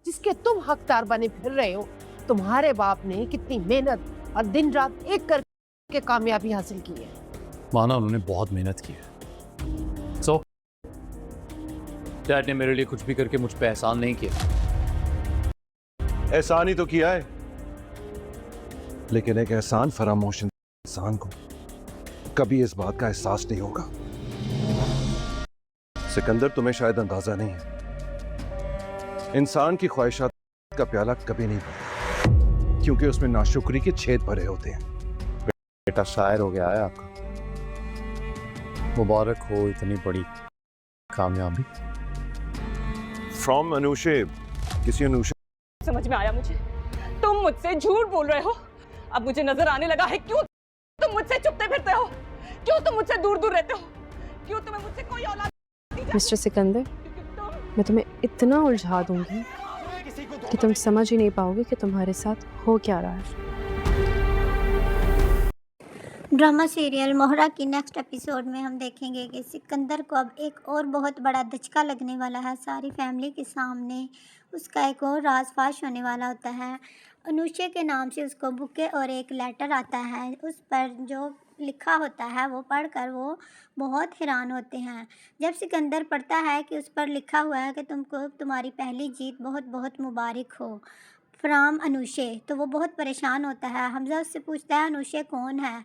जिसके तुम हकदार बने फिर रहे हो। तुम्हारे बाप ने कितनी मेहनत और दिन रात एक करके कामयाबी हासिल की है। माना उन्होंने बहुत मेहनत की है। सो डैड ने मेरे लिए कुछ भी करके मुझ पे एहसान नहीं किया। एहसान ही तो किया है, लेकिन एक एहसान फरामोश इंसान को कभी इस बात का एहसास नहीं होगा। सिकंदर, तुम्हें शायद अंदाजा नहीं है, इंसान की ख्वाहिशात का प्याला कभी नहीं भरता, क्योंकि उसमें नाशुक्री के छेद भरे होते हैं। बेटा शायर हो गया है आपका। मुबारक हो इतनी बड़ी कामयाबी। फ्रॉम अनुषे, किसी अनुषे। समझ में आया मुझे, तुम मुझसे झूठ बोल रहे हो। अब मुझे नजर आने लगा है क्यों तुम मुझसे छुपते फिरते हो, क्यों तुम मुझसे दूर दूर रहते हो, क्यों तुम्हें मुझसे कोई औलाद नहीं चाहिए। मिस्टर सिकंदर, मैं तुम्हें इतना उलझा दूंगी कि तुम समझ ही नहीं पाओगे कि तुम्हारे साथ हो क्या रहा है। ड्रामा सीरियल मोहरा की नेक्स्ट एपिसोड में हम देखेंगे कि सिकंदर को अब एक और बहुत बड़ा धचका लगने वाला है। सारी फैमिली के सामने उसका एक और राज फाश होने वाला होता है। अनुषे के नाम से उसको बुके और एक लेटर आता है, उस पर जो लिखा होता है वो पढ़कर वो बहुत हैरान होते हैं। जब सिकंदर पढ़ता है कि उस पर लिखा हुआ है कि तुमको तुम्हारी पहली जीत बहुत बहुत मुबारक हो फ्राम अनुषे, तो वो बहुत परेशान होता है। हमजा उससे पूछता है अनुषे कौन है,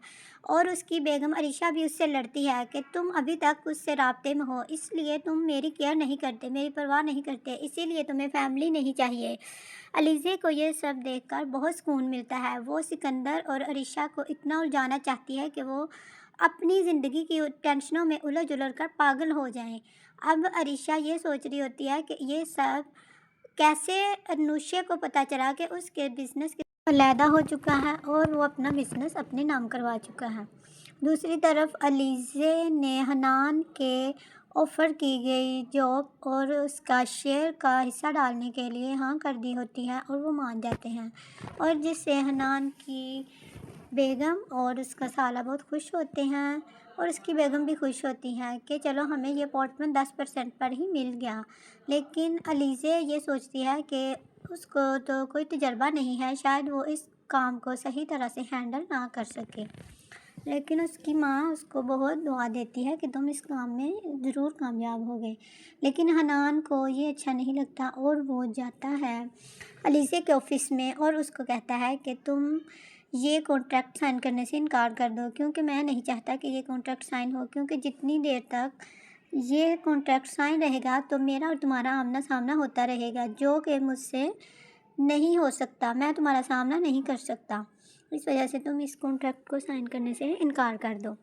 और उसकी बेगम अरीशा भी उससे लड़ती है कि तुम अभी तक उससे राब्ते में हो, इसलिए तुम मेरी केयर नहीं करते, मेरी परवाह नहीं करते, इसीलिए तुम्हें फैमिली नहीं चाहिए। अलीज़े को ये सब देखकर बहुत सुकून मिलता है। वो सिकंदर और अरीशा को इतना उलझाना चाहती है कि वो अपनी ज़िंदगी की टेंशनों में उलझ उलझ कर पागल हो जाएं। अब अरीशा ये सोच रही होती है कि ये सब कैसे अनुषे को पता चला कि उसके बिज़नेस अलहदा हो चुका है और वो अपना बिज़नेस अपने नाम करवा चुका है। दूसरी तरफ अलीज़े ने हनान के ऑफ़र की गई जॉब और उसका शेयर का हिस्सा डालने के लिए हाँ कर दी होती है और वो मान जाते हैं, और जिससे हनान की बेगम और उसका साला बहुत खुश होते हैं, और उसकी बेगम भी खुश होती हैं कि चलो हमें ये अपार्टमेंट 10% पर ही मिल गया। लेकिन अलीज़े ये सोचती है कि उसको तो कोई तजर्बा नहीं है, शायद वो इस काम को सही तरह से हैंडल ना कर सके। लेकिन उसकी माँ उसको बहुत दुआ देती है कि तुम इस काम में ज़रूर कामयाब होगे। लेकिन हनान को ये अच्छा नहीं लगता और वो जाता है अलीज़े के ऑफ़िस में और उसको कहता है कि तुम ये कॉन्ट्रैक्ट साइन करने से इनकार कर दो, क्योंकि मैं नहीं चाहता कि ये कॉन्ट्रैक्ट साइन हो, क्योंकि जितनी देर तक ये कॉन्ट्रैक्ट साइन रहेगा तो मेरा और तुम्हारा आमना सामना होता रहेगा, जो कि मुझसे नहीं हो सकता, मैं तुम्हारा सामना नहीं कर सकता। इस वजह से तुम इस कॉन्ट्रैक्ट को साइन करने से इनकार कर दो।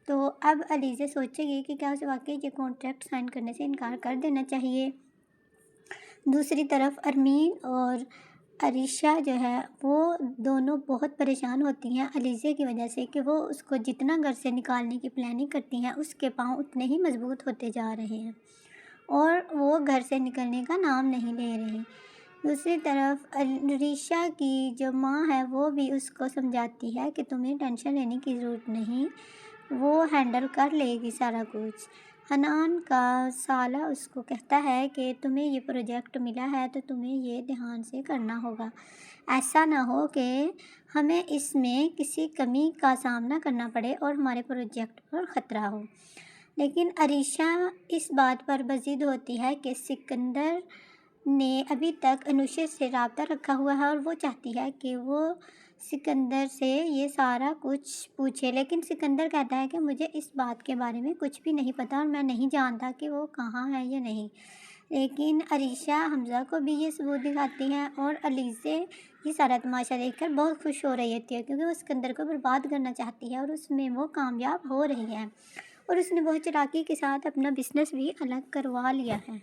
तो अब अलीज़े सोचेगी कि क्या उसे वाकई ये कॉन्ट्रैक्ट साइन करने से इनकार कर देना चाहिए। दूसरी तरफ अरमीन और अरीशा जो है वो दोनों बहुत परेशान होती हैं अलीज़े की वजह से कि वो उसको जितना घर से निकालने की प्लानिंग करती हैं उसके पाँव उतने ही मजबूत होते जा रहे हैं और वो घर से निकलने का नाम नहीं ले रही। दूसरी तरफ अरीशा की जो माँ है वो भी उसको समझाती है कि तुम्हें टेंशन लेने की ज़रूरत नहीं, वो हैंडल कर लेगी सारा कुछ। हनान का साला उसको कहता है कि तुम्हें ये प्रोजेक्ट मिला है तो तुम्हें ये ध्यान से करना होगा, ऐसा ना हो कि हमें इसमें किसी कमी का सामना करना पड़े और हमारे प्रोजेक्ट पर ख़तरा हो। लेकिन अरीशा इस बात पर बज़िद होती है कि सिकंदर ने अभी तक अनुषे से रब्ता रखा हुआ है और वो चाहती है कि वो सिकंदर से ये सारा कुछ पूछे। लेकिन सिकंदर कहता है कि मुझे इस बात के बारे में कुछ भी नहीं पता और मैं नहीं जानता कि वो कहाँ है या नहीं। लेकिन अरीशा हमज़ा को भी ये सबूत दिखाती हैं और अलीज़े ये सारा तमाशा देखकर बहुत खुश हो रही होती है, क्योंकि वो सिकंदर को बर्बाद करना चाहती है और उसमें वो कामयाब हो रही है और उसने बहुत चालाकी के साथ अपना बिज़नेस भी अलग करवा लिया है।